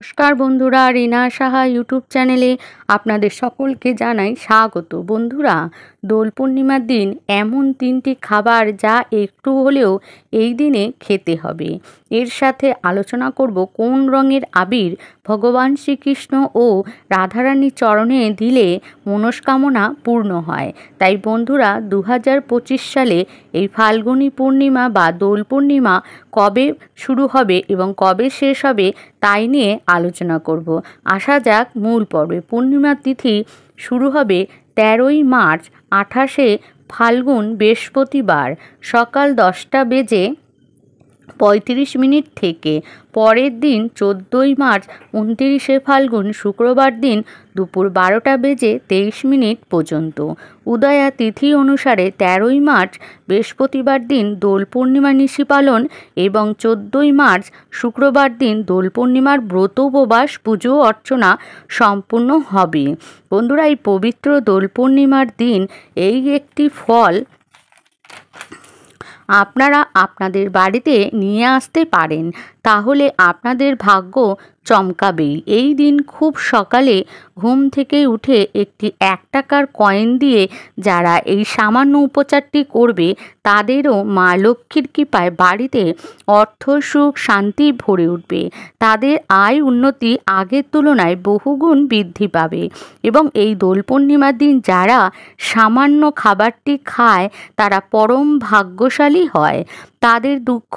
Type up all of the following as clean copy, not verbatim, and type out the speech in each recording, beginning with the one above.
নমস্কার বন্ধুরা, রিনা সাহা ইউটিউব চ্যানেলে আপনাদের সকলকে জানাই স্বাগত। বন্ধুরা, দোল পূর্ণিমার দিন এমন তিনটি খাবার যা একটু হলেও এই দিনে খেতে হবে। এর সাথে আলোচনা করব কোন রঙের আবির ভগবান শ্রীকৃষ্ণ ও রাধারানীর চরণে দিলে মনস্কামনা পূর্ণ হয়। তাই বন্ধুরা, 2025 সালে এই ফাল্গুনী পূর্ণিমা বা দোল পূর্ণিমা কবে শুরু হবে এবং কবে শেষ হবে তাই নিয়ে আলোচনা করব। আসা যাক মূল পর্বে। পূর্ণিমার তিথি শুরু হবে 13ই মার্চ 28শে ফাল্গুন বৃহস্পতিবার সকাল 10:35 থেকে। পরের দিন 14ই মার্চ 29শে ফাল্গুন শুক্রবার দিন দুপুর 12:23 পর্যন্ত। উদয়া তিথি অনুসারে 13ই মার্চ বৃহস্পতিবার দিন দোল পূর্ণিমা নিশি পালন এবং 14ই মার্চ শুক্রবার দিন দোল পূর্ণিমার ব্রত উপবাস পুজো অর্চনা সম্পূর্ণ হবে। বন্ধুরা, এই পবিত্র দোল পূর্ণিমার দিন এই একটি ফল আপনারা আপনাদের বাড়িতে নিয়ে আসতে পারেন, তাহলে আপনাদের ভাগ্য চমকাবেই। এই দিন খুব সকালে ঘুম থেকে উঠে একটি 1 টাকার কয়েন দিয়ে যারা এই সামান্য উপচারটি করবে তাদেরও মা লক্ষ্মীর কৃপায় বাড়িতে অর্থ, সুখ, শান্তি ভরে উঠবে। তাদের আয় উন্নতি আগের তুলনায় বহুগুণ বৃদ্ধি পাবে এবং এই দোল পূর্ণিমার দিন যারা সামান্য খাবারটি খায় তারা পরম ভাগ্যশালী হয়। তাদের দুঃখ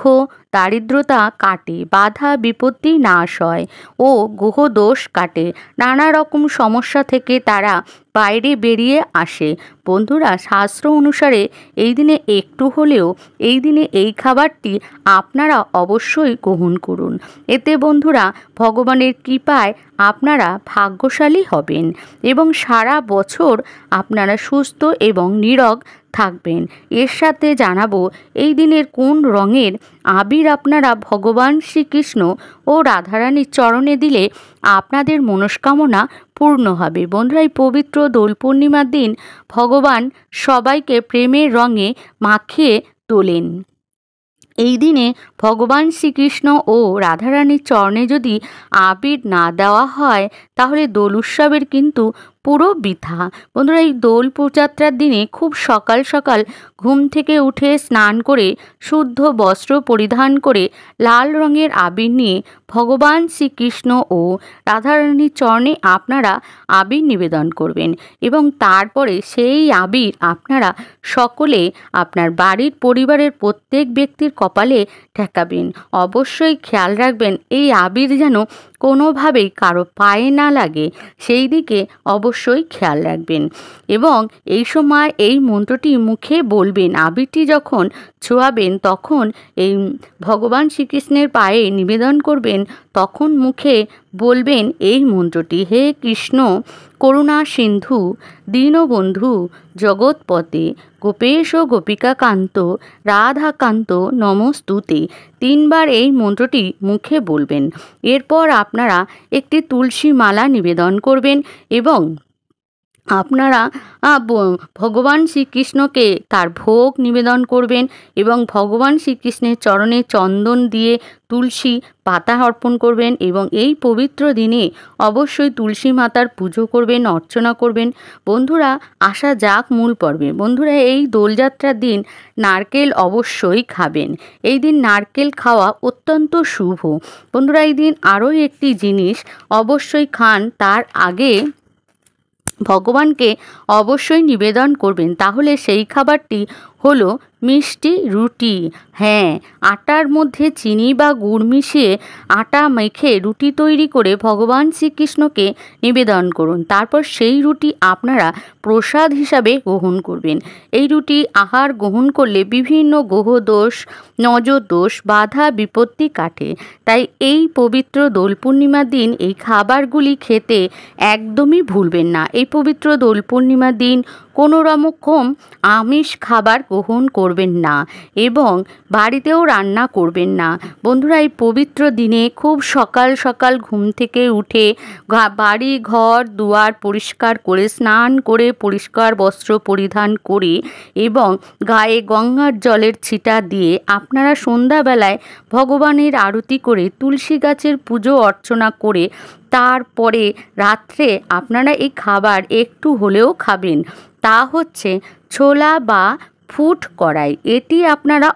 দারিদ্রতা কাটে, বাধা বিপত্তি নাশ হয় ও গ্রহদোষ কাটে। নানা রকম সমস্যা থেকে তারা বাইরে বেরিয়ে আসে। বন্ধুরা, শাস্ত্র অনুসারে এই দিনে একটু হলেও এই দিনে এই খাবারটি আপনারা অবশ্যই গ্রহণ করুন। এতে বন্ধুরা ভগবানের কৃপায় আপনারা ভাগ্যশালী হবেন এবং সারা বছর আপনারা সুস্থ এবং নিরোগ থাকবেন। এর সাথে জানাবো এই দিনের কোন রঙের আবির আপনারা ভগবান শ্রীকৃষ্ণ ও রাধারানীর চরণে দিলে আপনাদের মনস্কামনা পূর্ণ হবে। বন্ধুরা, এই পবিত্র দোল পূর্ণিমার দিন ভগবান সবাইকে প্রেমের রঙে মাখিয়ে তোলেন। এই দিনে ভগবান শ্রীকৃষ্ণ ও রাধারানীর চরণে যদি আবির না দেওয়া হয় তাহলে দোল উৎসবের কিন্তু পুরো বৃথা। বন্ধুরা, এই দোল যাত্রার দিনে খুব সকাল সকাল ঘুম থেকে উঠে স্নান করে শুদ্ধ বস্ত্র পরিধান করে লাল রঙের আবির নিয়ে ভগবান শ্রীকৃষ্ণ ও রাধারানীর চরণে আপনারা আবির নিবেদন করবেন এবং তারপরে সেই আবির আপনারা সকলে আপনার বাড়ির পরিবারের প্রত্যেক ব্যক্তির কপালে ঠেকাবেন। অবশ্যই খেয়াল রাখবেন এই আবির যেন কোনোভাবেই কারো পায়ে না লাগে, সেই দিকে অবশ্যই খেয়াল রাখবেন এবং এই সময় এই মন্ত্রটি মুখে বলবেন। আবিরটি যখন ছোঁয়াবেন তখন এই ভগবান শ্রীকৃষ্ণের পায়ে নিবেদন করবেন, তখন মুখে বলবেন এই মন্ত্রটি: হে কৃষ্ণ করুণা সিন্ধু দীনবন্ধু জগৎপতে গোপেশ গোপিকাকান্ত রাধাকান্ত নমস্তুতে। 3 বার এই মন্ত্রটি মুখে বলবেন। এরপর আপনারা একটি তুলসী মালা নিবেদন করবেন এবং আপনারা ভগবান শ্রীকৃষ্ণকে তার ভোগ নিবেদন করবেন এবং ভগবান শ্রীকৃষ্ণের চরণে চন্দন দিয়ে তুলসী পাতা অর্পণ করবেন এবং এই পবিত্র দিনে অবশ্যই তুলসী মাতার পুজো করবেন, অর্চনা করবেন। বন্ধুরা, আসা যাক মূল পর্বে। বন্ধুরা, এই দোলযাত্রার দিন নারকেল অবশ্যই খাবেন। এই দিন নারকেল খাওয়া অত্যন্ত শুভ। বন্ধুরা, এই দিন আরও একটি জিনিস অবশ্যই খান, তার আগে ভগবানকে অবশ্যই নিবেদন করবেন। তাহলে সেই খাবারটি হলো মিষ্টি রুটি। হ্যাঁ, আটার মধ্যে চিনি বা গুড় মিশিয়ে আটা মেখে রুটি তৈরি করে ভগবান শ্রীকৃষ্ণকে নিবেদন করুন। তারপর সেই রুটি আপনারা প্রসাদ হিসাবে গ্রহণ করবেন। এই রুটি আহার গ্রহণ করলে বিভিন্ন গ্রহদোষ, নজর দোষ, বাধা বিপত্তি কাটে। তাই এই পবিত্র দোল পূর্ণিমার দিন এই খাবারগুলি খেতে একদমই ভুলবেন না। এই পবিত্র দোল পূর্ণিমার দিন কোনো রকম আমিষ খাবার গ্রহণ করবেন না এবং বাড়িতেও রান্না করবেন না। বন্ধুরা, এই পবিত্র দিনে খুব সকাল সকাল ঘুম থেকে উঠে বাড়ি ঘর দুয়ার পরিষ্কার করে, স্নান করে, পরিষ্কার বস্ত্র পরিধান করে এবং গায়ে গঙ্গার জলের ছিটা দিয়ে আপনারা সন্ধ্যাবেলায় ভগবানের আরতি করে তুলসী গাছের পুজো অর্চনা করে তারপরে রাত্রে আপনারা এই খাবার একটু হলেও খাবেন। তা হচ্ছে ছোলা বা ফুট কড়াই। এটি আপনারা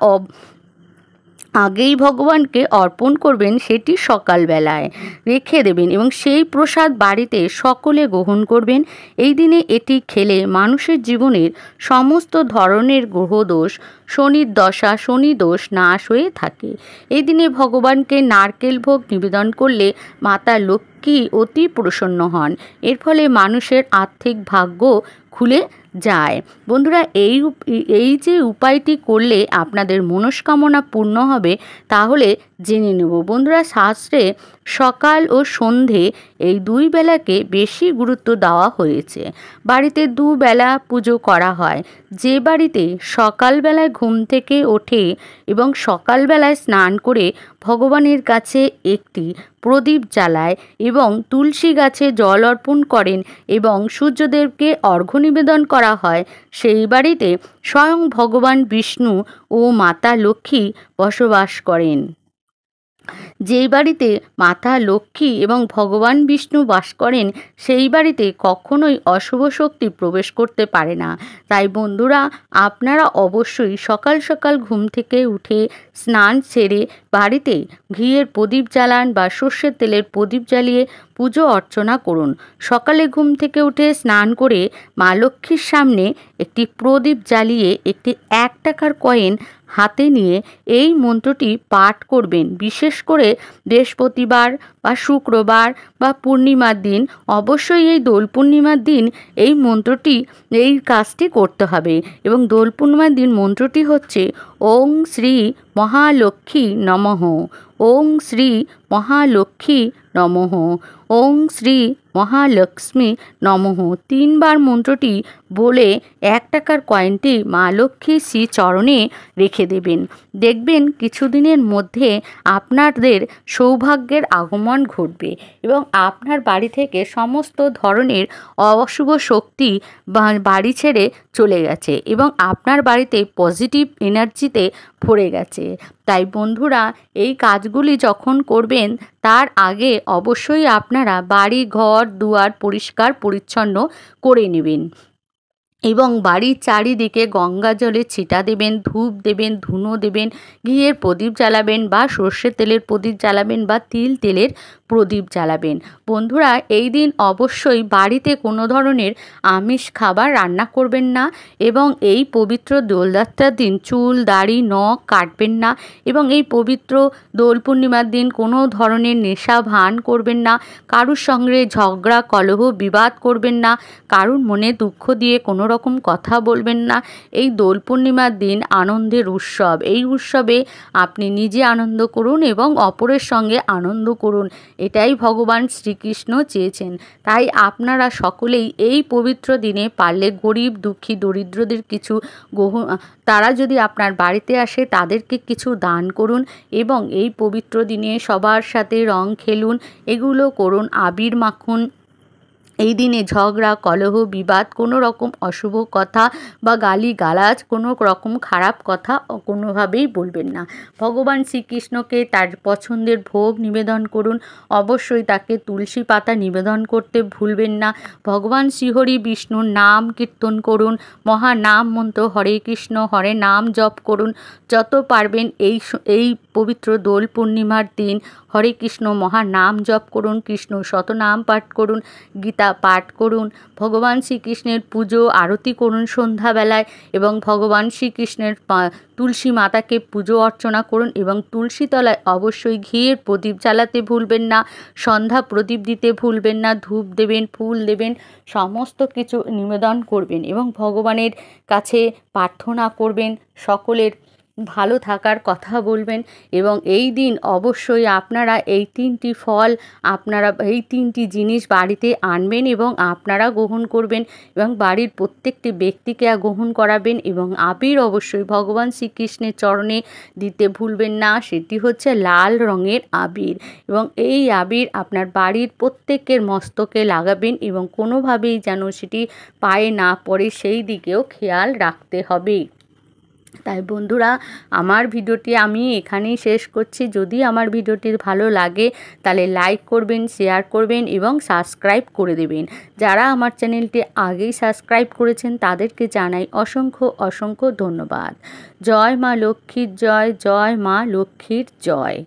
আগেই ভগবানকে অর্পণ করবেন, সেটি সকালবেলায় রেখে দেবেন এবং সেই প্রসাদ বাড়িতে সকলে গ্রহণ করবেন। এই দিনে এটি খেলে মানুষের জীবনের সমস্ত ধরনের গ্রহদোষ, শনির দশা, শনিদোষ নাশ হয়ে থাকে। এই দিনে ভগবানকে নারকেল ভোগ নিবেদন করলে মাতা লক্ষ্মী অতি প্রসন্ন হন। এর ফলে মানুষের আর্থিক ভাগ্য খুলে যায়। বন্ধুরা, এই যে উপায়টি করলে আপনাদের মনস্কামনা পূর্ণ হবে তাহলে জেনে নেব। বন্ধুরা, শাস্ত্রে সকাল ও সন্ধে এই দুই বেলাকে বেশি গুরুত্ব দেওয়া হয়েছে। বাড়িতে দুবেলা পুজো করা হয়। যে বাড়িতে সকালবেলায় ঘুম থেকে ওঠে এবং সকালবেলায় স্নান করে ভগবানের কাছে একটি প্রদীপ জ্বালায় এবং তুলসী গাছে জল অর্পণ করেন এবং সূর্যদেবকে অর্ঘ্য নিবেদন করা হয়, সেই বাড়িতে স্বয়ং ভগবান বিষ্ণু ও মাতা লক্ষ্মী বসবাস করেন। যেই বাড়িতে মাতা লক্ষ্মী এবং ভগবান বিষ্ণু বাস করেন সেই বাড়িতে কখনোই অশুভ শক্তি প্রবেশ করতে পারে না। তাই বন্ধুরা, আপনারা অবশ্যই সকাল সকাল ঘুম থেকে উঠে স্নান সেরে বাড়িতে ঘিয়ের প্রদীপ জ্বালান বা সর্ষের তেলের প্রদীপ জ্বালিয়ে পুজো অর্চনা করুন। সকালে ঘুম থেকে উঠে স্নান করে মা লক্ষ্মীর সামনে একটি প্রদীপ জ্বালিয়ে একটি 1 টাকার কয়েন হাতে নিয়ে এই মন্ত্রটি পাঠ করবেন। বিশেষ করে বৃহস্পতিবার বা শুক্রবার বা পূর্ণিমার দিন, অবশ্যই এই দোল পূর্ণিমার দিন এই মন্ত্রটি, এই কাজটি করতে হবে এবং দোল পূর্ণিমার দিন মন্ত্রটি হচ্ছে ওং শ্রী মহালক্ষ্মী নমঃ, ওং শ্রী মহালক্ষ্মী নমঃ, ওং শ্রী মহালক্ষ্মী নমঃ। 3 বার মন্ত্রটি বলে 1 টাকার কয়েনটি মা লক্ষ্মীর শ্রীচরণে রেখে দেবেন। দেখবেন কিছুদিনের মধ্যে আপনাদের সৌভাগ্যের আগমন ঘটবে এবং আপনার বাড়ি থেকে সমস্ত ধরনের অশুভ শক্তি বাড়ি ছেড়ে চলে গেছে এবং আপনার বাড়িতে পজিটিভ এনার্জিতে ভরে গেছে। তাই বন্ধুরা, এই কাজগুলি যখন করবেন তার আগে অবশ্যই আপনারা বাড়ি ঘর দুয়ার পরিষ্কার পরিচ্ছন্ন করে নেবেন এবং বাড়ির চারিদিকে গঙ্গা জলের ছিটা দেবেন, ধূপ দেবেন, ধুনো দেবেন, ঘিয়ের প্রদীপ জ্বালাবেন বা সর্ষের তেলের প্রদীপ জ্বালাবেন বা তিল তেলের প্রদীপ জ্বালাবেন। বন্ধুরা, এই দিন অবশ্যই বাড়িতে কোনো ধরনের আমিষ খাবার রান্না করবেন না এবং এই পবিত্র দোলযাত্রার দিন চুল দাড়ি নখ কাটবেন না এবং এই পবিত্র দোল পূর্ণিমার দিন কোনো ধরনের নেশা ভান করবেন না, কারুর সঙ্গে ঝগড়া কলহ বিবাদ করবেন না, কারুর মনে দুঃখ দিয়ে কোনো রকম কথা বলবেন না। এই দোল পূর্ণিমার দিন আনন্দের উৎসব। এই উৎসবে আপনি নিজে আনন্দ করুন এবং অপরের সঙ্গে আনন্দ করুন, এটাই ভগবান শ্রীকৃষ্ণ চেয়েছেন। তাই আপনারা সকলেই এই পবিত্র দিনে পারলে গরিব দুঃখী দরিদ্রদের কিছু তারা যদি আপনার বাড়িতে আসে তাদেরকে কিছু দান করুন এবং এই পবিত্র দিনে সবার সাথে রং খেলুন, এগুলো করুন, আবির মাখুন। এই দিনে ঝগড়া কলহ বিবাদ, কোনো রকম অশুভ কথা বা গালিগালাজ, কোনো রকম খারাপ কথা কোনোভাবেই বলবেন না। ভগবান শ্রীকৃষ্ণকে তার পছন্দের ভোগ নিবেদন করুন। অবশ্যই তাকে তুলসী পাতা নিবেদন করতে ভুলবেন না। ভগবান শ্রীহরি বিষ্ণুর নাম কীর্তন করুন, মহানাম মন্ত্র হরে কৃষ্ণ হরে নাম জপ করুন। যত পারবেন এই পবিত্র দোল পূর্ণিমার দিন হরে কৃষ্ণ মহানাম জপ করুন, কৃষ্ণ শতনাম পাঠ করুন, গীতা পাঠ করুন, ভগবান শ্রীকৃষ্ণের পুজো আরতি করুন সন্ধ্যাবেলায় এবং ভগবান শ্রীকৃষ্ণের তুলসী মাতাকে পুজো অর্চনা করুন এবং তুলসী তলায় অবশ্যই ঘিয়ের প্রদীপ জ্বালাতে ভুলবেন না, সন্ধ্যা প্রদীপ দিতে ভুলবেন না, ধূপ দেবেন, ফুল দেবেন, সমস্ত কিছু নিবেদন করবেন এবং ভগবানের কাছে প্রার্থনা করবেন সকলের ভালো থাকার কথা বলবেন এবং এই দিন অবশ্যই আপনারা এই 3টি ফল, আপনারা এই 3টি জিনিস বাড়িতে আনবেন এবং আপনারা গ্রহণ করবেন এবং বাড়ির প্রত্যেকটি ব্যক্তিকে গ্রহণ করাবেন এবং আবির অবশ্যই ভগবান শ্রীকৃষ্ণের চরণে দিতে ভুলবেন না। সেটি হচ্ছে লাল রঙের আবির এবং এই আবির আপনার বাড়ির প্রত্যেকের মস্তকে লাগাবেন এবং কোনোভাবেই যেন সেটি পায়ে না পড়ে সেই দিকেও খেয়াল রাখতে হবে। তাই বন্ধুরা, আমার ভিডিওটি আমি এখানেই শেষ করছি। যদি আমার ভিডিওটি ভালো লাগে তাহলে লাইক করবেন, শেয়ার করবেন এবং সাবস্ক্রাইব করে দেবেন। যারা আমার চ্যানেলটি আগেই সাবস্ক্রাইব করেছেন তাদেরকে জানাই অসংখ্য অসংখ্য ধন্যবাদ। জয় মা লক্ষ্মীর জয়, জয় মা লক্ষ্মীর জয়।